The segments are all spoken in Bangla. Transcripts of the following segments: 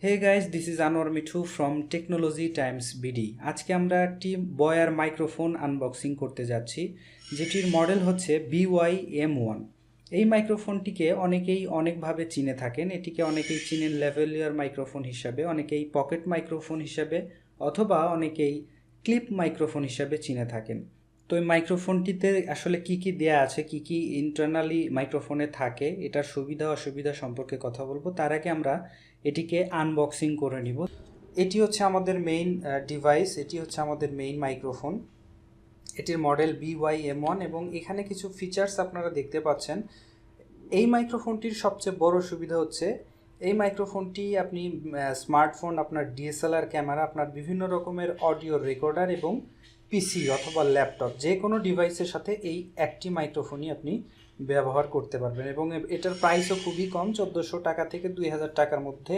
Hey guys, this is Anwar Mithu from Technology Times BD. আজকে আমরা একটি বয়ার মাইক্রোফোন আনবক্সিং করতে যাচ্ছি, যেটির মডেল হচ্ছে BOYA-by-M1। এই মাইক্রোফোনটিকে অনেকেই অনেকভাবে চিনে থাকেন। এটিকে অনেকেই চিনেন ল্যাভেলিয়ার মাইক্রোফোন হিসাবে, অনেকেই পকেট মাইক্রোফোন হিসাবে, অথবা অনেকেই ক্লিপ মাইক্রোফোন হিসাবে চিনে থাকেন। তো এই মাইক্রোফোনটিতে আসলে কি কি দেয়া আছে, কি কি ইন্টারনালি মাইক্রোফোনে থাকে, এটার সুবিধা অসুবিধা সম্পর্কে কথা বলবো। তার আগে আমরা এটিকে আনবক্সিং করে নিব। এটি হচ্ছে আমাদের মেইন ডিভাইস, এটি হচ্ছে আমাদের মেইন মাইক্রোফোন। এটির মডেল BOYA-by-M1 এবং এখানে কিছু ফিচার্স আপনারা দেখতে পাচ্ছেন। এই মাইক্রোফোনটির সবচেয়ে বড় সুবিধা হচ্ছে এই মাইক্রোফোনটি আপনি স্মার্টফোন, আপনার DSLR ক্যামেরা, আপনার বিভিন্ন রকমের অডিও রেকর্ডার এবং পিসি অথবা ল্যাপটপ যে কোনো ডিভাইসের সাথে এই একটি মাইক্রোফোনই আপনি ব্যবহার করতে পারবেন। এবং এটার প্রাইসও খুবই কম, 1400 টাকা থেকে 2000 টাকার মধ্যে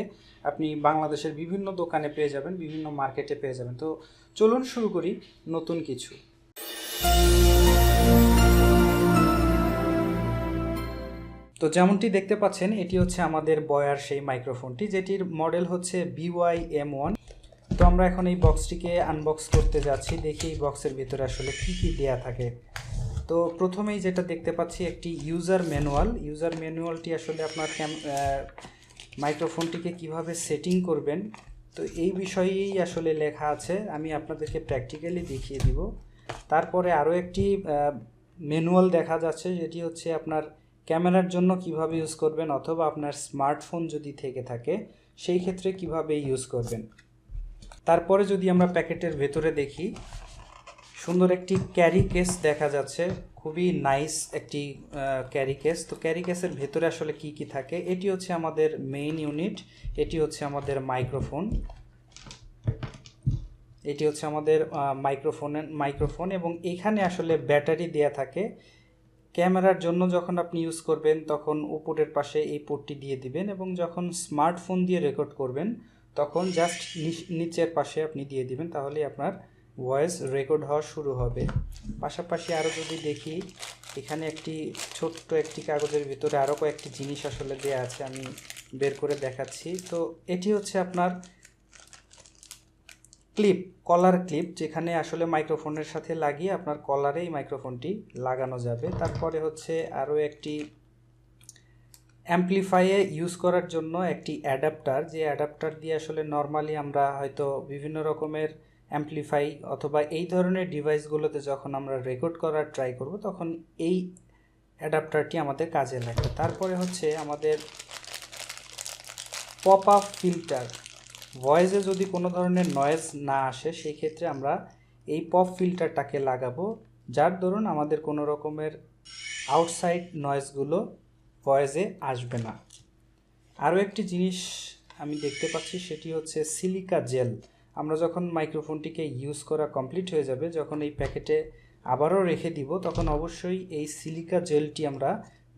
আপনি বাংলাদেশের বিভিন্ন দোকানে পেয়ে যাবেন, বিভিন্ন মার্কেটে পেয়ে যাবেন। তো চলুন শুরু করি নতুন কিছু। তো যেমনটি দেখতে পাচ্ছেন, এটি হচ্ছে আমাদের বয়ার সেই মাইক্রোফোনটি, যেটির মডেল হচ্ছে BOYA-by-M1। তো আমরা এখন এই বক্সটিকে আনবক্স করতে যাচ্ছি, দেখি এই বক্সের ভিতরে আসলে কি কি দেয়া থাকে। তো প্রথমেই যেটা দেখতে পাচ্ছি একটি ইউজার ম্যানুয়াল। ইউজার ম্যানুয়ালটি আসলে আপনার মাইক্রোফোনটিকে কিভাবে সেটিং করবেন, তো এই বিষয়েই আসলে লেখা আছে। আমি আপনাদেরকে প্র্যাকটিক্যালি দেখিয়ে দিব। তারপরে আরও একটি ম্যানুয়াল দেখা যাচ্ছে, যেটি হচ্ছে আপনার ক্যামেরার জন্য কিভাবে ইউজ করবেন, অথবা আপনার স্মার্টফোন যদি থেকে থাকে সেই ক্ষেত্রে কিভাবে ইউজ করবেন। তারপরে যদি আমরা প্যাকেটের ভেতরে দেখি, সুন্দর একটি ক্যারি কেস দেখা যাচ্ছে, খুবই নাইস একটি ক্যারি কেস। তো ক্যারি কেসের ভেতরে আসলে কি কি থাকে, এটি হচ্ছে আমাদের মেইন ইউনিট, এটি হচ্ছে আমাদের মাইক্রোফোন, এটি হচ্ছে আমাদের মাইক্রোফোন এবং এখানে আসলে ব্যাটারি দেয়া থাকে। ক্যামেরার জন্য যখন আপনি ইউজ করবেন তখন উপরের পাশে এই পোর্টটি দিয়ে দিবেন, এবং যখন স্মার্টফোন দিয়ে রেকর্ড করবেন তখন জাস্ট নিচের পাশে আপনি দিয়ে দিবেন, তাহলে আপনার ভয়েস রেকর্ড হওয়া শুরু হবে। পাশাপাশি আরও যদি দেখি, এখানে একটি ছোট্ট একটি কাগজের ভিতরে আরও কয়েকটি জিনিস আসলে দেওয়া আছে, আমি বের করে দেখাচ্ছি। তো এটি হচ্ছে আপনার ক্লিপ, কলার ক্লিপ, যেখানে আসলে মাইক্রোফোনের সাথে লাগিয়ে আপনার কলারে এই মাইক্রোফোনটি লাগানো যাবে। তারপরে হচ্ছে আরও একটি অ্যাম্পলিফাইয়ে ইউজ করার জন্য একটি অ্যাডাপ্টার, যে অ্যাডাপ্টার দিয়ে আসলে নর্মালি আমরা হয়তো বিভিন্ন রকমের অ্যাম্পলিফাই অথবা এই ধরনের ডিভাইসগুলোতে যখন আমরা রেকর্ড করার ট্রাই করব তখন এই অ্যাডাপ্টারটি আমাদের কাজে লাগে। তারপরে হচ্ছে আমাদের পপ আপ ফিল্টার, ভয়েসে যদি কোনো ধরনের নয়েজ না আসে সেই ক্ষেত্রে আমরা এই পপ ফিল্টারটাকে লাগাবো, যার দরুন আমাদের কোনো রকমের আউটসাইড নয়েজগুলো ভয়েসে আসবে না। আরও একটি জিনিস আমি দেখতে পাচ্ছি, সেটি হচ্ছে সিলিকা জেল। আমরা যখন মাইক্রোফোনটিকে ইউজ করা কমপ্লিট হয়ে যাবে, যখন এই প্যাকেটে আবারও রেখে দিব, তখন অবশ্যই এই সিলিকা জেলটি আমরা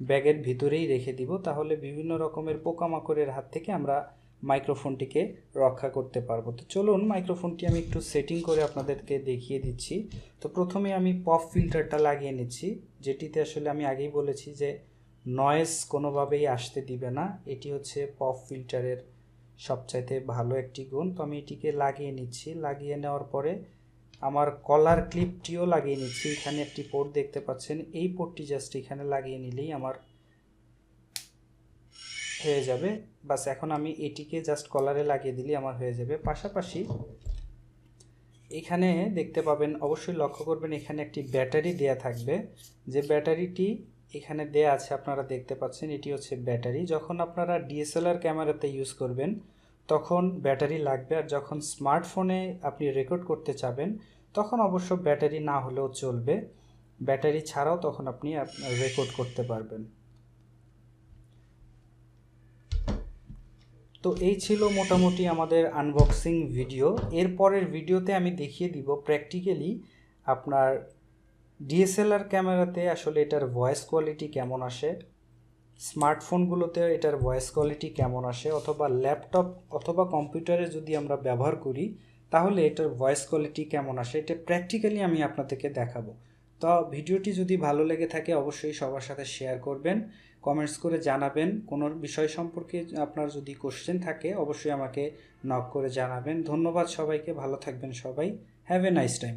ব্যাগের ভিতরেই রেখে দিব, তাহলে বিভিন্ন রকমের পোকামাকড়ের হাত থেকে আমরা মাইক্রোফোনটিকে রক্ষা করতে পারবো। তো চলুন মাইক্রোফোনটি আমি একটু সেটিং করে আপনাদেরকে দেখিয়ে দিচ্ছি। তো প্রথমে আমি পপ ফিল্টারটা লাগিয়ে নিচ্ছি, যেটিতে আসলে আমি আগেই বলেছি যে নয়েজ কোনোভাবেই আসতে দিবে না। এটি হচ্ছে পপ ফিল্টারের সবচাইতে ভালো একটি গুণ। তো আমি এটিকে লাগিয়ে নিচ্ছি। লাগিয়ে নেওয়ার পরে আমার কলার ক্লিপটিও লাগিয়ে নিচ্ছি। এখানে একটি পোর্ট দেখতে পাচ্ছেন, এই পোর্টটি জাস্ট এখানে লাগিয়ে নিলেই আমার হয়ে যাবে। বাস, এখন আমি এটিকে জাস্ট কলারে লাগিয়ে দিলেই আমার হয়ে যাবে। পাশাপাশি এখানে দেখতে পাবেন, অবশ্যই লক্ষ্য করবেন, এখানে একটি ব্যাটারি দেয়া থাকবে, যে ব্যাটারিটি এখানে দেয়া আছে আপনারা দেখতে পাচ্ছেন, এটি হচ্ছে ব্যাটারি। যখন আপনারা DSLR ক্যামেরাতে ইউজ করবেন তখন ব্যাটারি লাগবে, আর যখন স্মার্টফোনে আপনি রেকর্ড করতে চাবেন তখন অবশ্য ব্যাটারি না হলেও চলবে, ব্যাটারি ছাড়াও তখন আপনি রেকর্ড করতে পারবেন। তো এই ছিল মোটামুটি আমাদের আনবক্সিং ভিডিও। এরপরের ভিডিওতে আমি দেখিয়ে দিব প্র্যাকটিক্যালি আপনার DSLR ক্যামেরাতে আসলে এটার ভয়েস কোয়ালিটি কেমন আসে, স্মার্টফোনগুলোতে এটার ভয়েস কোয়ালিটি কেমন আসে, অথবা ল্যাপটপ অথবা কম্পিউটারে যদি আমরা ব্যবহার করি তাহলে এটার ভয়েস কোয়ালিটি কেমন আসে, এটা প্র্যাকটিক্যালি আমি আপনাদেরকে দেখাবো। তো ভিডিওটি যদি ভালো লেগে থাকে অবশ্যই সবার সাথে শেয়ার করবেন, কমেন্টস করে জানাবেন। কোনো বিষয় সম্পর্কে আপনার যদি কোশ্চেন থাকে অবশ্যই আমাকে নক করে জানাবেন। ধন্যবাদ সবাইকে, ভালো থাকবেন সবাই। Have a nice time.